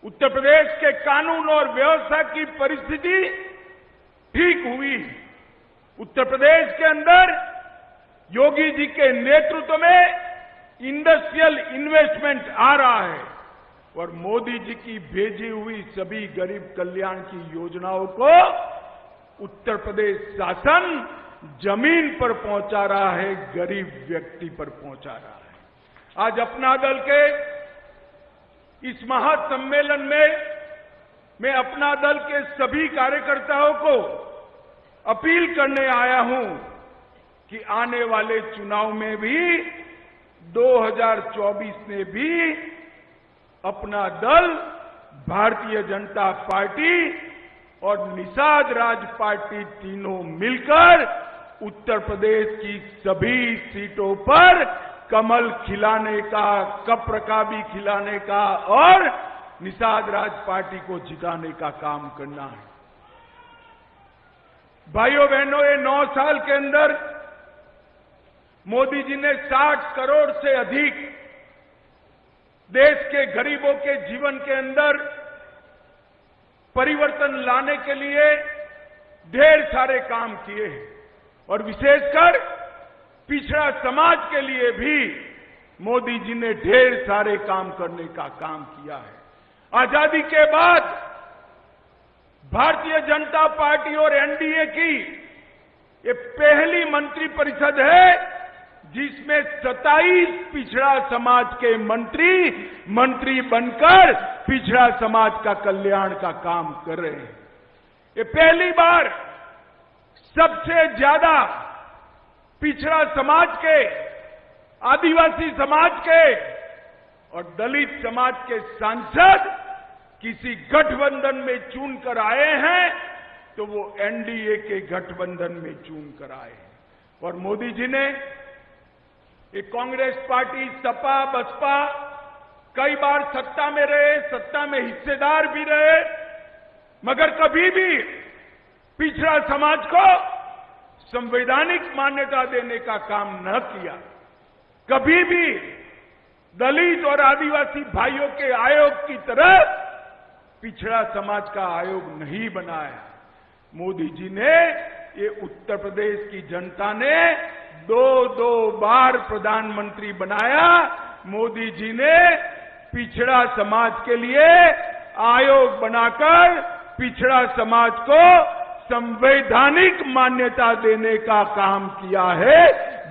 उत्तर प्रदेश के कानून और व्यवस्था की परिस्थिति ठीक हुई। उत्तर प्रदेश के अंदर योगी जी के नेतृत्व में इंडस्ट्रियल इन्वेस्टमेंट आ रहा है और मोदी जी की भेजी हुई सभी गरीब कल्याण की योजनाओं को उत्तर प्रदेश शासन जमीन पर पहुंचा रहा है, गरीब व्यक्ति पर पहुंचा रहा है। आज अपना दल के इस महासम्मेलन में मैं अपना दल के सभी कार्यकर्ताओं को अपील करने आया हूं कि आने वाले चुनाव में भी 2024 में भी अपना दल भारतीय जनता पार्टी और निषाद राज पार्टी तीनों मिलकर उत्तर प्रदेश की सभी सीटों पर कमल खिलाने का, कप्र भी खिलाने का और निषाद राज पार्टी को जिताने का काम करना है। भाइयों बहनों, ये 9 साल के अंदर मोदी जी ने 60 करोड़ से अधिक देश के गरीबों के जीवन के अंदर परिवर्तन लाने के लिए ढेर सारे काम किए हैं और विशेषकर पिछड़ा समाज के लिए भी मोदी जी ने ढेर सारे काम करने का काम किया है। आजादी के बाद भारतीय जनता पार्टी और एनडीए की ये पहली मंत्रिपरिषद है जिसमें 27 पिछड़ा समाज के मंत्री बनकर पिछड़ा समाज का कल्याण का काम कर रहे हैं। ये पहली बार सबसे ज्यादा पिछड़ा समाज के, आदिवासी समाज के और दलित समाज के सांसद किसी गठबंधन में चुनकर आए हैं तो वो एनडीए के गठबंधन में चुनकर आए हैं। और मोदी जी ने ये कांग्रेस पार्टी, सपा, बसपा कई बार सत्ता में रहे, सत्ता में हिस्सेदार भी रहे, मगर कभी भी पिछड़ा समाज को संवैधानिक मान्यता देने का काम न किया। कभी भी दलित और आदिवासी भाइयों के आयोग की तरह पिछड़ा समाज का आयोग नहीं बनाया। मोदी जी ने, ये उत्तर प्रदेश की जनता ने 2 बार प्रधानमंत्री बनाया। मोदी जी ने पिछड़ा समाज के लिए आयोग बनाकर पिछड़ा समाज को संवैधानिक मान्यता देने का काम किया है,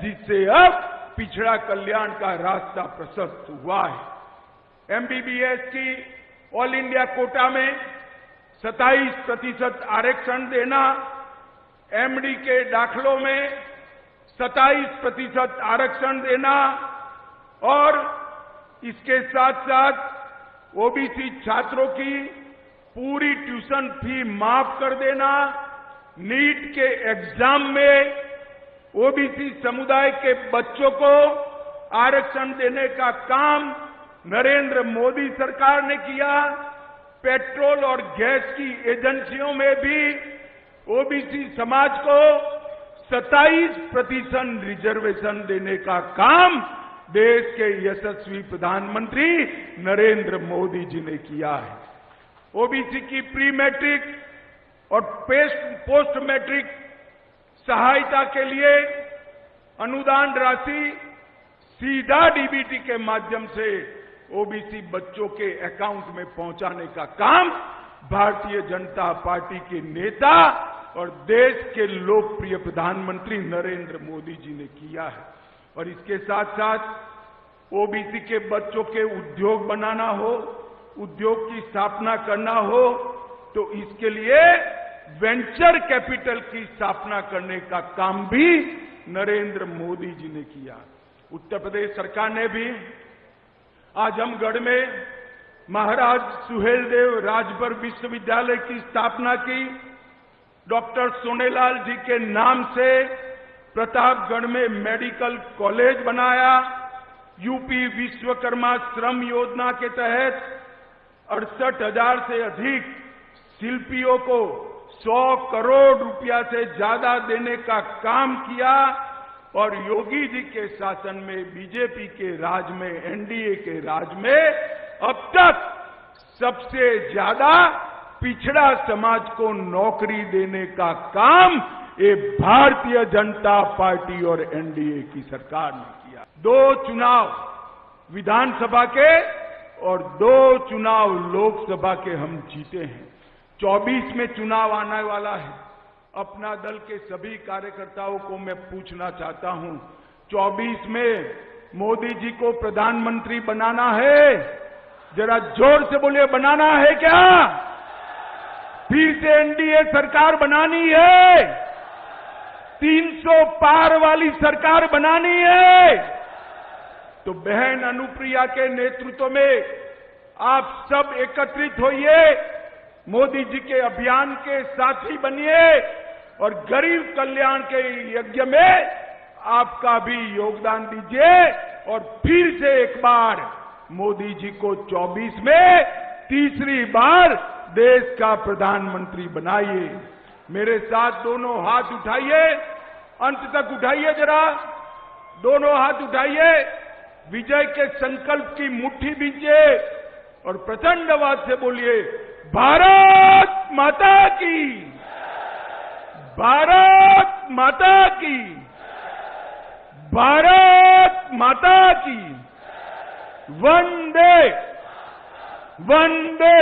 जिससे अब पिछड़ा कल्याण का रास्ता प्रशस्त हुआ है। एमबीबीएस की ऑल इंडिया कोटा में 27% आरक्षण देना, एमडी के दाखलों में 27% आरक्षण देना और इसके साथ साथ ओबीसी छात्रों की पूरी ट्यूशन फी माफ कर देना, नीट के एग्जाम में ओबीसी समुदाय के बच्चों को आरक्षण देने का काम नरेंद्र मोदी सरकार ने किया। पेट्रोल और गैस की एजेंसियों में भी ओबीसी समाज को 27% रिजर्वेशन देने का काम देश के यशस्वी प्रधानमंत्री नरेंद्र मोदी जी ने किया है। ओबीसी की प्री मैट्रिक और पोस्ट मैट्रिक सहायता के लिए अनुदान राशि सीधा डीबीटी के माध्यम से ओबीसी बच्चों के अकाउंट में पहुंचाने का काम भारतीय जनता पार्टी के नेता और देश के लोकप्रिय प्रधानमंत्री नरेंद्र मोदी जी ने किया है। और इसके साथ साथ ओबीसी के बच्चों के उद्योग बनाना हो, उद्योग की स्थापना करना हो, तो इसके लिए वेंचर कैपिटल की स्थापना करने का काम भी नरेंद्र मोदी जी ने किया। उत्तर प्रदेश सरकार ने भी आजमगढ़ में महाराज सुहेलदेव राजभर विश्वविद्यालय की स्थापना की। डॉक्टर सोनेलाल जी के नाम से प्रतापगढ़ में मेडिकल कॉलेज बनाया। यूपी विश्वकर्मा श्रम योजना के तहत 68,000 से अधिक शिल्पियों को 100 करोड़ रुपया से ज्यादा देने का काम किया। और योगी जी के शासन में, बीजेपी के राज में, एनडीए के राज में अब तक सबसे ज्यादा पिछड़ा समाज को नौकरी देने का काम ये भारतीय जनता पार्टी और एनडीए की सरकार ने किया। 2 चुनाव विधानसभा के और 2 चुनाव लोकसभा के हम जीते हैं। 24 में चुनाव आने वाला है। अपना दल के सभी कार्यकर्ताओं को मैं पूछना चाहता हूं, 24 में मोदी जी को प्रधानमंत्री बनाना है? जरा जोर से बोलिए, बनाना है क्या? फिर से एनडीए सरकार बनानी है? 300 पार वाली सरकार बनानी है? तो बहन अनुप्रिया के नेतृत्व में आप सब एकत्रित होइए, मोदी जी के अभियान के साथी बनिए और गरीब कल्याण के यज्ञ में आपका भी योगदान दीजिए और फिर से एक बार मोदी जी को 24 में तीसरी बार देश का प्रधानमंत्री बनाइए। मेरे साथ दोनों हाथ उठाइए, अंत तक उठाइए, जरा दोनों हाथ उठाइए, विजय के संकल्प की मुट्ठी बीजिए और प्रचंड आवाज से बोलिए, भारत माता की, भारत माता की, भारत माता की, वंदे वंदे।